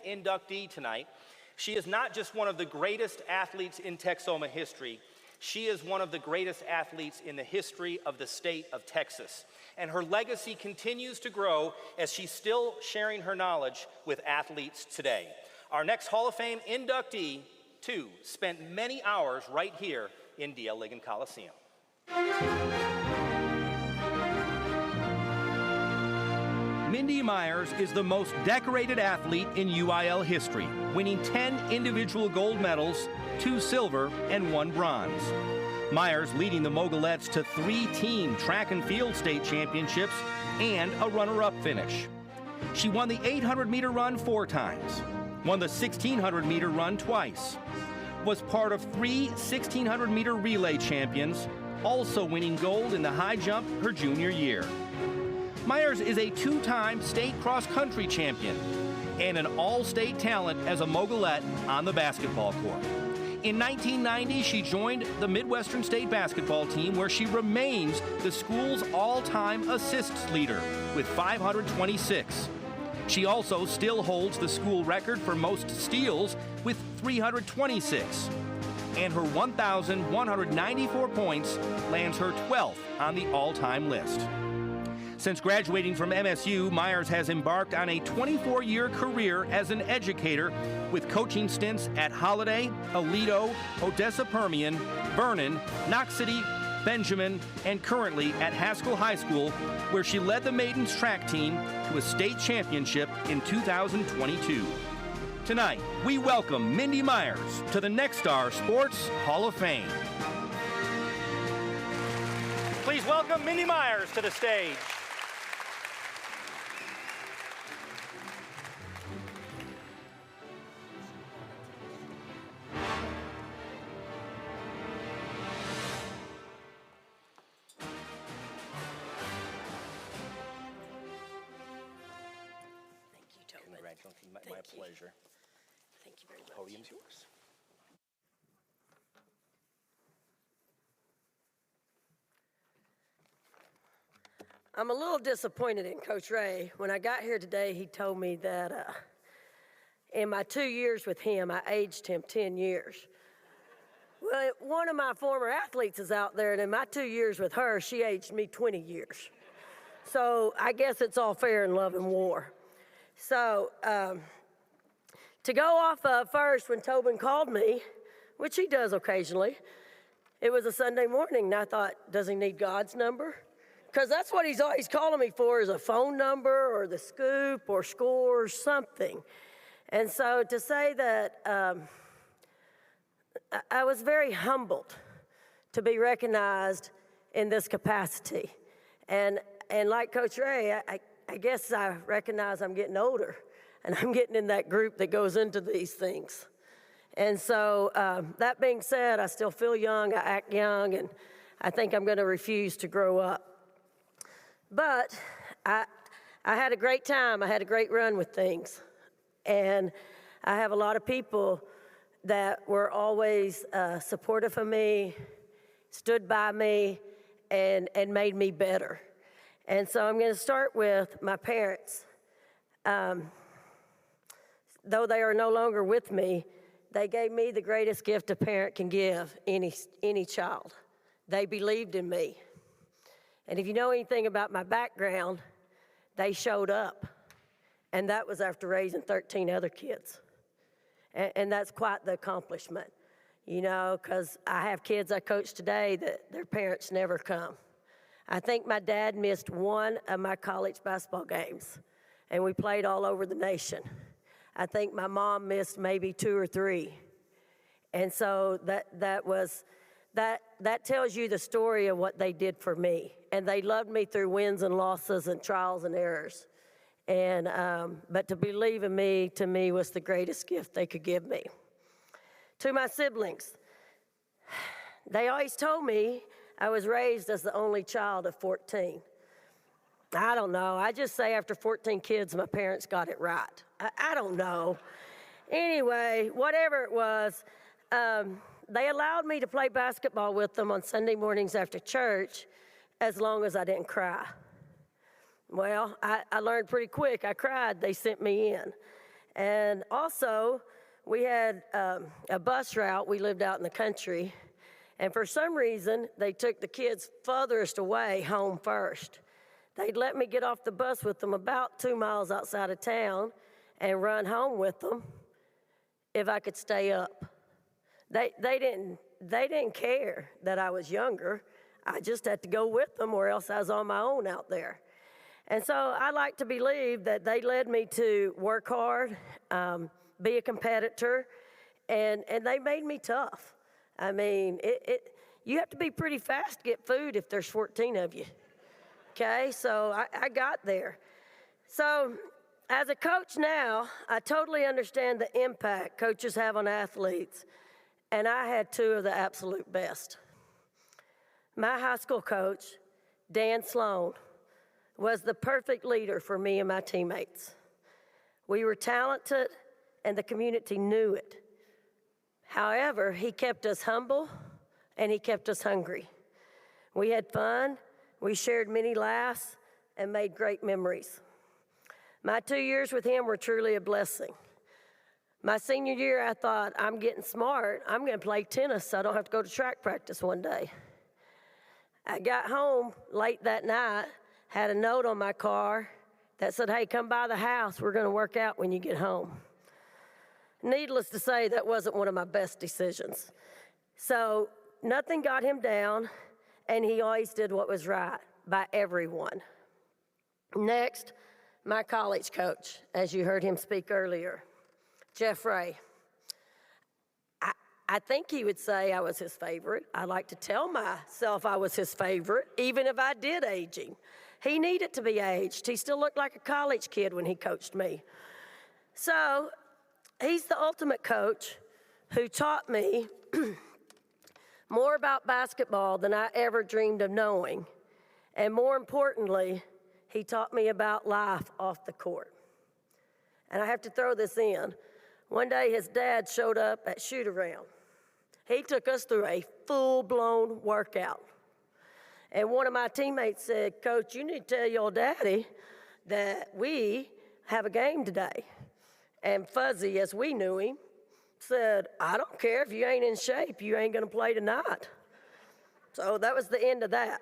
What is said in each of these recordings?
inductee tonight. She is not just one of the greatest athletes in Texoma history, she is one of the greatest athletes in the history of the state of Texas. And her legacy continues to grow as she's still sharing her knowledge with athletes today. Our next Hall of Fame inductee, too, spent many hours right here in D.L. Ligon Coliseum. Mindy Myers is the most decorated athlete in UIL history, winning 10 individual gold medals, 2 silver, and 1 bronze. Myers leading the Mogulettes to 3 team track and field state championships and a runner-up finish. She won the 800-meter run 4 times, won the 1,600-meter run twice, was part of 3 1,600-meter relay champions, also winning gold in the high jump her junior year. Myers is a 2-time state cross-country champion and an all-state talent as a Mogulette on the basketball court. In 1990, she joined the Midwestern State basketball team, where she remains the school's all-time assists leader with 526. She also still holds the school record for most steals with 326. And her 1,194 points lands her 12th on the all-time list. Since graduating from MSU, Myers has embarked on a 24-year career as an educator with coaching stints at Holiday, Aledo, Odessa Permian, Vernon, Knox City, Benjamin, and currently at Haskell High School, where she led the maidens track team to a state championship in 2022. Tonight, we welcome Mindy Myers to the Nexstar Sports Hall of Fame. Please welcome Mindy Myers to the stage. My pleasure. Thank you very much. The podium's yours. I'm a little disappointed in Coach Ray. When I got here today, he told me that in my 2 years with him, I aged him 10 years. Well, one of my former athletes is out there, and in my 2 years with her, she aged me 20 years. So I guess it's all fair in love and war. So to go off first, when Tobin called me, which he does occasionally, it was a Sunday morning, and I thought, does he need God's number? Because that's what he's always calling me for, is a phone number or the scoop or score or something. And so to say that I was very humbled to be recognized in this capacity. And like Coach Ray, I guess I recognize I'm getting older, and I'm getting in that group that goes into these things. And so that being said, I still feel young, I act young, and I think I'm going to refuse to grow up. But I had a great time. I had a great run with things. And I have a lot of people that were always supportive of me, stood by me, and made me better. And so I'm going to start with my parents. Though they are no longer with me, they gave me the greatest gift a parent can give any child. They believed in me. And if you know anything about my background, they showed up. And that was after raising 13 other kids. And that's quite the accomplishment, you know, because I have kids I coach today that their parents never come. I think my dad missed one of my college basketball games, and we played all over the nation. I think my mom missed maybe 2 or 3. And so that tells you the story of what they did for me. And they loved me through wins and losses and trials and errors. And but to believe in me, to me, was the greatest gift they could give me. To my siblings, they always told me I was raised as the only child of 14. I don't know. I just say after 14 kids, my parents got it right. I don't know. Anyway, whatever it was, they allowed me to play basketball with them on Sunday mornings after church as long as I didn't cry. Well, I learned pretty quick. I cried. They sent me in. And also, we had a bus route. We lived out in the country. And for some reason, they took the kids furthest away home first. They'd let me get off the bus with them about 2 miles outside of town and run home with them if I could stay up. They didn't care that I was younger. I just had to go with them, or else I was on my own out there. And so I like to believe that they led me to work hard, be a competitor, and they made me tough. I mean, you have to be pretty fast to get food if there's 14 of you. Okay, so I got there. So as a coach now, I totally understand the impact coaches have on athletes, and I had two of the absolute best. My high school coach, Dan Sloan, was the perfect leader for me and my teammates. We were talented, and the community knew it. However, he kept us humble, and he kept us hungry. We had fun, we shared many laughs, and made great memories. My 2 years with him were truly a blessing. My senior year, I thought, I'm getting smart. I'm going to play tennis so I don't have to go to track practice one day. I got home late that night, had a note on my car that said, hey, come by the house. We're going to work out when you get home. Needless to say, that wasn't one of my best decisions. So nothing got him down, and he always did what was right by everyone. Next, my college coach, as you heard him speak earlier, Jeff Ray. I think he would say I was his favorite. I like to tell myself I was his favorite, even if I did age him. He needed to be aged. He still looked like a college kid when he coached me. So he's the ultimate coach who taught me more about basketball than I ever dreamed of knowing. And more importantly, he taught me about life off the court. And I have to throw this in. One day his dad showed up at shoot-around. He took us through a full-blown workout. And one of my teammates said, Coach, you need to tell your daddy that we have a game today. And Fuzzy, as we knew him, said, I don't care if you ain't in shape, you ain't gonna play tonight. So that was the end of that.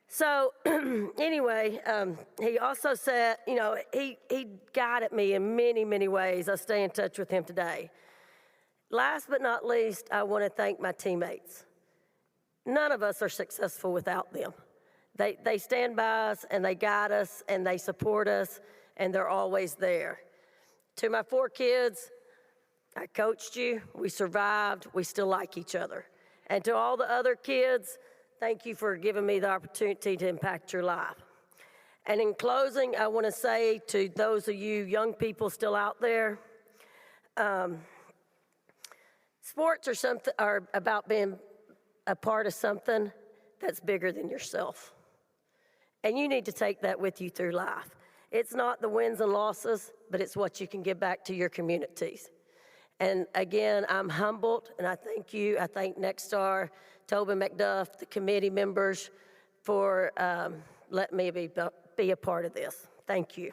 So anyway, he also said, he guided me in many, many ways. I stay in touch with him today. Last but not least, I want to thank my teammates. None of us are successful without them. They stand by us, and they guide us, and they support us, and they're always there. To my 4 kids, I coached you, we survived, we still like each other. And to all the other kids, thank you for giving me the opportunity to impact your life. And in closing, I want to say to those of you young people still out there, sports are about being a part of something that's bigger than yourself. And you need to take that with you through life. It's not the wins and losses, but it's what you can give back to your communities. And again, I'm humbled, and I thank you. I thank Nexstar, Tobin McDuff, the committee members for letting me be a part of this. Thank you.